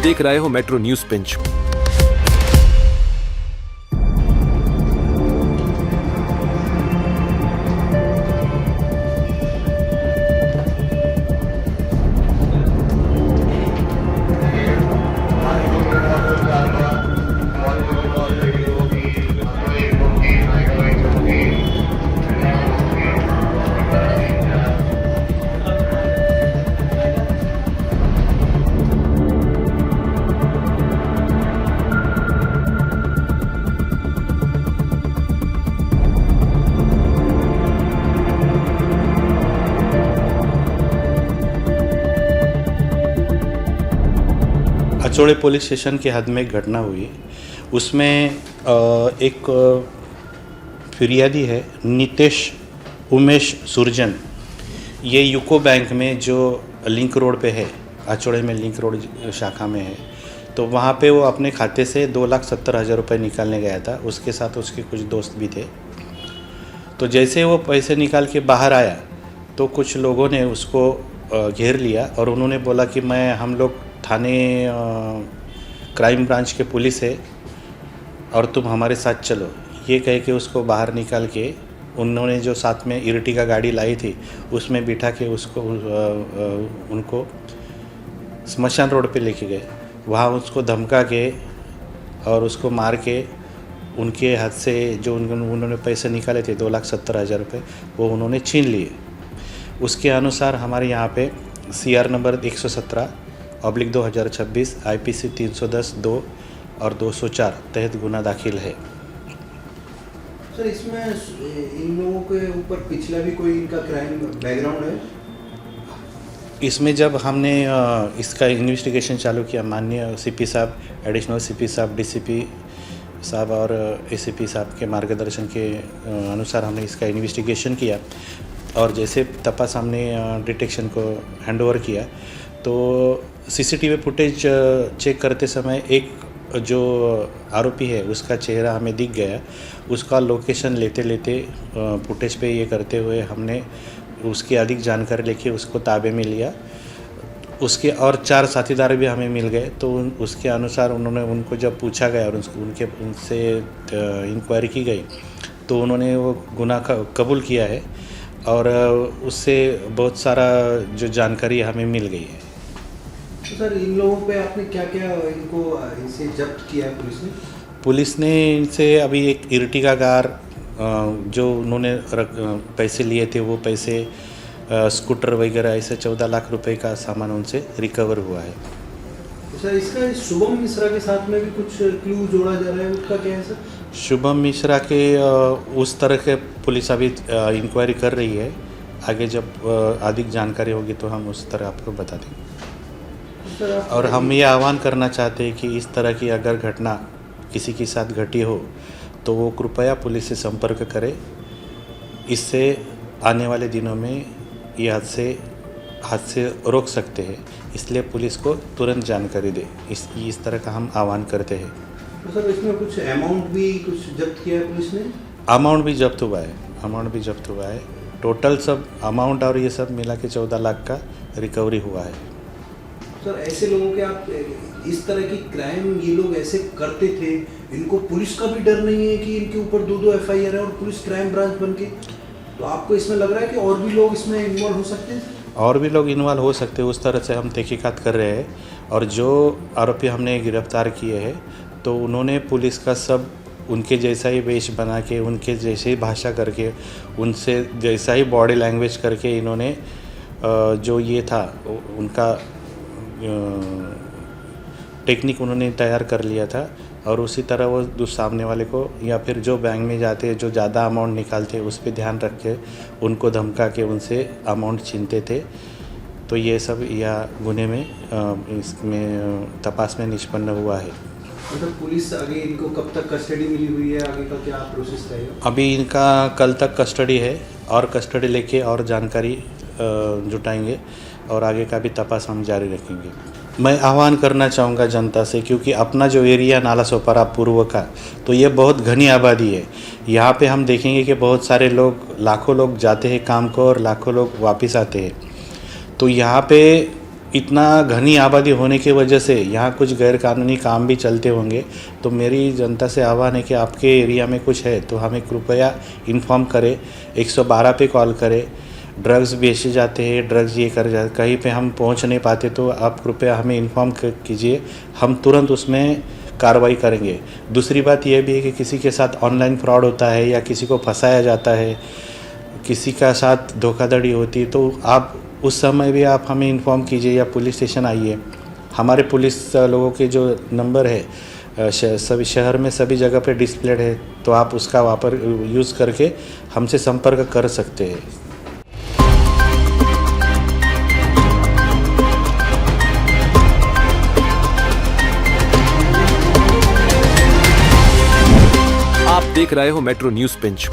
देख रहे हो metro news pinch. Achode police station के हद में एक घटना हुई। उसमें एक फिरियादी है नितेश उमेश सुरजन। ये यूको बैंक में जो लिंक रोड पे है, अचोड़े में लिंक रोड शाखा में है, तो वहाँ पे वो अपने खाते से 2,70,000 रुपये निकालने गया था। उसके साथ उसके कुछ दोस्त भी थे। तो जैसे वो पैसे निकाल के बाहर आया तो कुछ लोगों ने उसको घेर लिया और उन्होंने बोला कि हम लोग थाने क्राइम ब्रांच के पुलिस है और तुम हमारे साथ चलो। ये कह के उसको बाहर निकाल के उन्होंने जो साथ में इर्टिगा गाड़ी लाई थी उसमें बिठा के उसको उनको स्मशान रोड पे लेके गए। वहाँ उसको धमका के और उसको मार के उनके हाथ से जो उन्होंने पैसे निकाले थे 2,70,000 रुपये वो उन्होंने छीन लिए। उसके अनुसार हमारे यहाँ पे CR नंबर 117/2026 IPC 310(2) और 204 तहत गुना दाखिल है। सर, इसमें इन लोगों के ऊपर पिछला भी कोई इनका क्राइम बैकग्राउंड है? इसमें जब हमने इसका इन्वेस्टिगेशन चालू किया, माननीय CP साहब, एडिशनल CP साहब, DCP साहब और ACP साहब के मार्गदर्शन के अनुसार हमने इसका इन्वेस्टिगेशन किया और जैसे तपास हमने डिटेक्शन को हैंडओवर किया तो CCTV फुटेज चेक करते समय एक जो आरोपी है उसका चेहरा हमें दिख गया। उसका लोकेशन लेते लेते फुटेज पे ये करते हुए हमने उसकी अधिक जानकारी लेके उसको ताबे में लिया। उसके और 4 साथीदार भी हमें मिल गए। तो उसके अनुसार उनको जब पूछा गया और उनसे इंक्वायरी की गई तो उन्होंने वो गुनाह कबूल किया है और उससे बहुत सारा जो जानकारी हमें मिल गई है। तो सर, इन लोगों पे आपने क्या क्या इनसे जब्त किया है पुलिस ने? इनसे अभी एक इर्टिगा कार जो उन्होंने पैसे लिए थे वो पैसे स्कूटर वगैरह ऐसे 14 लाख रुपए का सामान उनसे रिकवर हुआ है। तो सर, इसका शुभम मिश्रा के साथ में भी कुछ क्लू जोड़ा जा रहा है, उसका क्या है सर? शुभम मिश्रा के उस तरह के पुलिस अभी इंक्वायरी कर रही है। आगे जब अधिक जानकारी होगी तो हम उस तरह आपको बता देंगे। और हम ये आह्वान करना चाहते हैं कि इस तरह की अगर घटना किसी के साथ घटी हो तो वो कृपया पुलिस से संपर्क करे। इससे आने वाले दिनों में ये हादसे रोक सकते हैं, इसलिए पुलिस को तुरंत जानकारी दे। इस तरह का हम आह्वान करते हैं। तो सर, इसमें कुछ अमाउंट भी कुछ जब्त किया है पुलिस ने? अमाउंट भी जब्त हुआ है। टोटल सब अमाउंट और ये सब मिला के 14 लाख का रिकवरी हुआ है। सर, ऐसे लोगों के आप इस तरह की क्राइम ये लोग ऐसे करते थे, इनको पुलिस का भी डर नहीं है कि इनके ऊपर 2 FIR है और पुलिस क्राइम ब्रांच बन के, तो आपको इसमें लग रहा है कि और भी लोग इसमें इन्वॉल्व हो सकते हैं? और भी लोग इन्वॉल्व हो सकते हैं। उस तरह से हम तहकीकात कर रहे हैं और जो आरोपी हमने गिरफ्तार किए हैं तो उन्होंने पुलिस का सब उनके जैसा ही वेश बना के, उनके जैसे ही भाषा करके, उनसे जैसा ही बॉडी लैंग्वेज करके इन्होंने जो ये था उनका टेक्निक उन्होंने तैयार कर लिया था और उसी तरह वो सामने वाले को या फिर जो बैंक में जाते जो ज़्यादा अमाउंट निकालते उस पर ध्यान रख के उनको धमका के उनसे अमाउंट छीनते थे। तो ये सब या गुने में इसमें तपास में निष्पन्न हुआ है। मतलब पुलिस आगे इनको कब तक कस्टडी मिली हुई है, आगे का क्या प्रोसेस रहेगा? अभी इनका कल तक कस्टडी है और कस्टडी लेके और जानकारी जुटाएंगे और आगे का भी तपास हम जारी रखेंगे। मैं आह्वान करना चाहूँगा जनता से, क्योंकि अपना जो एरिया नालासोपारा पूर्व का तो ये बहुत घनी आबादी है। यहाँ पे हम देखेंगे कि बहुत सारे लोग, लाखों लोग जाते हैं काम को और लाखों लोग वापस आते हैं। तो यहाँ पे इतना घनी आबादी होने की वजह से यहाँ कुछ गैरकानूनी काम भी चलते होंगे। तो मेरी जनता से आह्वान है कि आपके एरिया में कुछ है तो हमें कृपया इन्फॉर्म करें, 112 पे कॉल करें। ड्रग्स बेचे जाते हैं, ड्रग्स ये कर जाते, कहीं पे हम पहुँच नहीं पाते तो आप कृपया हमें इन्फॉर्म कीजिए, हम तुरंत उसमें कार्रवाई करेंगे। दूसरी बात यह भी है कि किसी के साथ ऑनलाइन फ्रॉड होता है या किसी को फंसाया जाता है, किसी का साथ धोखाधड़ी होती है, तो आप उस समय भी आप हमें इन्फॉर्म कीजिए या पुलिस स्टेशन आइए। हमारे पुलिस लोगों के जो नंबर है सभी शहर में सभी जगह पे डिस्प्लेड है, तो आप उसका यूज़ करके हमसे संपर्क कर सकते हैं। आप देख रहे हो मेट्रो न्यूज पिंच।